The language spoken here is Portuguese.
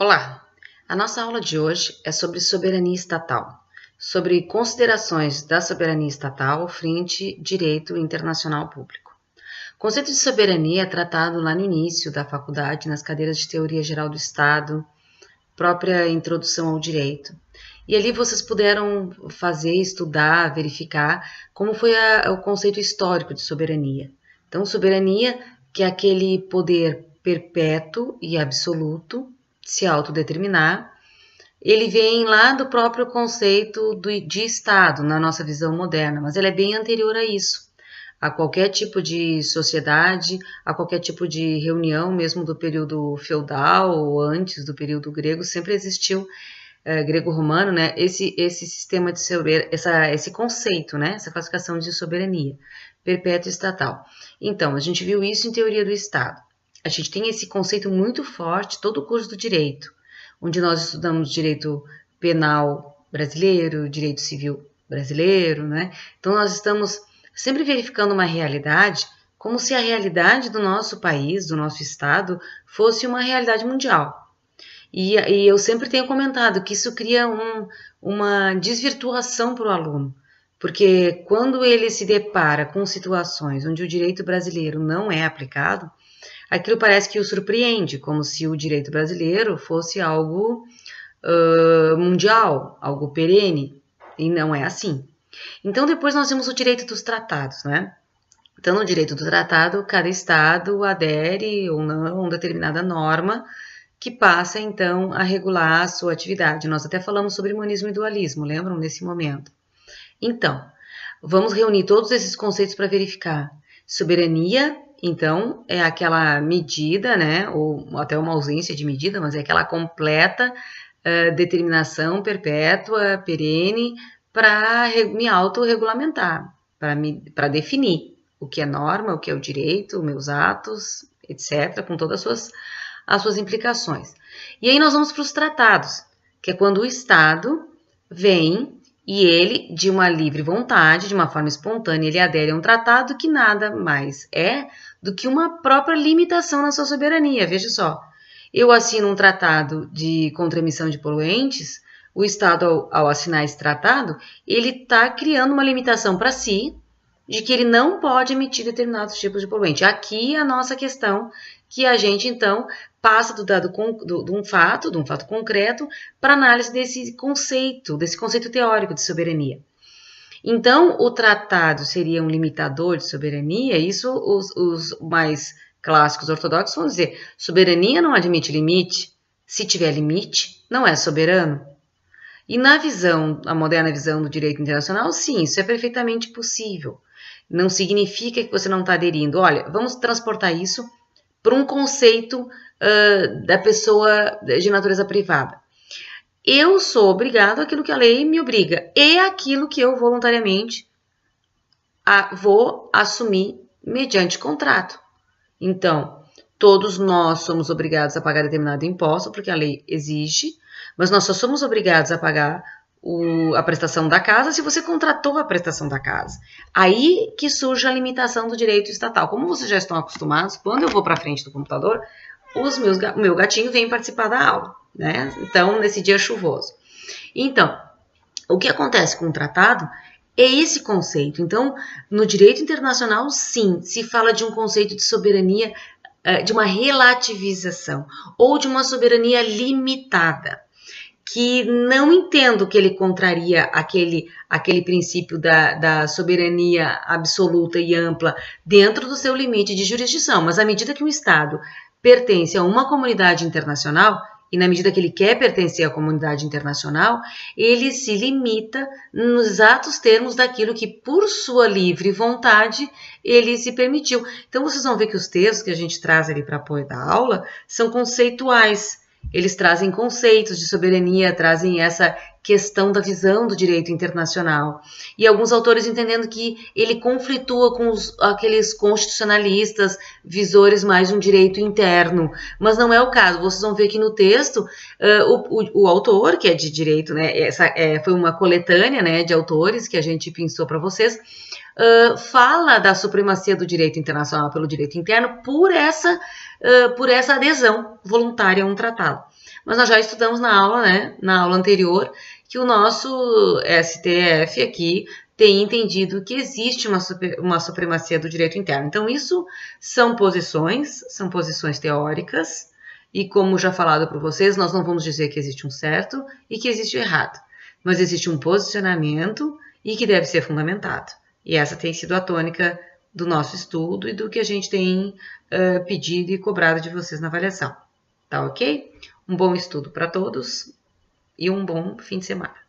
Olá! A nossa aula de hoje é sobre soberania estatal, sobre considerações da soberania estatal frente ao direito internacional público. O conceito de soberania é tratado lá no início da faculdade, nas cadeiras de Teoria Geral do Estado, própria introdução ao direito. E ali vocês puderam fazer, estudar, verificar como foi o conceito histórico de soberania. Então, soberania, que é aquele poder perpétuo e absoluto, se autodeterminar, ele vem lá do próprio conceito de Estado, na nossa visão moderna, mas ele é bem anterior a isso, a qualquer tipo de sociedade, a qualquer tipo de reunião, mesmo do período feudal ou antes do período grego, sempre existiu, grego-romano, né, esse sistema de esse conceito, né, essa classificação de soberania perpétua estatal. Então, a gente viu isso em Teoria do Estado. A gente tem esse conceito muito forte, todo o curso do direito, onde nós estudamos direito penal brasileiro, direito civil brasileiro, né? Então, nós estamos sempre verificando uma realidade como se a realidade do nosso país, do nosso estado, fosse uma realidade mundial. E eu sempre tenho comentado que isso cria uma desvirtuação para o aluno, porque quando ele se depara com situações onde o direito brasileiro não é aplicado, aquilo parece que o surpreende, como se o direito brasileiro fosse algo mundial, algo perene, e não é assim. Então, depois nós temos o direito dos tratados, né? Então, no direito do tratado, cada estado adere ou não a uma determinada norma que passa, então, a regular a sua atividade. Nós até falamos sobre monismo e dualismo, lembram, nesse momento? Então, vamos reunir todos esses conceitos para verificar. Soberania, então, é aquela medida, né, ou até uma ausência de medida, mas é aquela completa determinação perpétua, perene, para me autorregulamentar, para definir o que é norma, o que é o direito, meus atos, etc., com todas as suas implicações. E aí nós vamos para os tratados, que é quando o Estado vem e ele, de uma livre vontade, de uma forma espontânea, ele adere a um tratado que nada mais é do que uma própria limitação na sua soberania. Veja só, eu assino um tratado contra a emissão de poluentes, o Estado, ao assinar esse tratado, ele está criando uma limitação para si, de que ele não pode emitir determinados tipos de poluente. Aqui é a nossa questão, que a gente, então, passa de um fato concreto, para análise desse conceito teórico de soberania. Então, o tratado seria um limitador de soberania, isso os mais clássicos ortodoxos vão dizer, soberania não admite limite, se tiver limite, não é soberano. E a moderna visão do direito internacional, sim, isso é perfeitamente possível. Não significa que você não está aderindo. Olha, vamos transportar isso para um conceito da pessoa de natureza privada. Eu sou obrigado àquilo que a lei me obriga e aquilo que eu voluntariamente vou assumir mediante contrato. Então, todos nós somos obrigados a pagar determinado imposto, porque a lei exige, mas nós só somos obrigados a pagar a prestação da casa se você contratou a prestação da casa. Aí que surge a limitação do direito estatal. Como vocês já estão acostumados, quando eu vou para frente do computador, o meu gatinho vem participar da aula, né? Então, nesse dia chuvoso. Então, o que acontece com o tratado é esse conceito. Então, no direito internacional, sim, se fala de um conceito de soberania, de uma relativização, ou de uma soberania limitada, que não entendo que ele contraria aquele princípio da soberania absoluta e ampla dentro do seu limite de jurisdição, mas à medida que o Estado pertence a uma comunidade internacional, e na medida que ele quer pertencer à comunidade internacional, ele se limita nos exatos termos daquilo que, por sua livre vontade, ele se permitiu. Então, vocês vão ver que os textos que a gente traz ali para apoio da aula são conceituais. Eles trazem conceitos de soberania, trazem essa questão da visão do direito internacional. E alguns autores entendendo que ele conflitua com aqueles constitucionalistas, visores mais de um direito interno. Mas não é o caso. Vocês vão ver que no texto, o autor, que é de direito, né, foi uma coletânea, né, de autores que a gente pensou para vocês, fala da supremacia do direito internacional pelo direito interno por essa por essa adesão voluntária a um tratado. Mas nós já estudamos na aula, né, na aula anterior, que o nosso STF aqui tem entendido que existe uma supremacia do direito interno. Então, isso são posições teóricas, e como já falado para vocês, nós não vamos dizer que existe um certo e que existe o errado, mas existe um posicionamento e que deve ser fundamentado. E essa tem sido a tônica do nosso estudo e do que a gente tem pedido e cobrado de vocês na avaliação. Tá ok? Um bom estudo para todos e um bom fim de semana.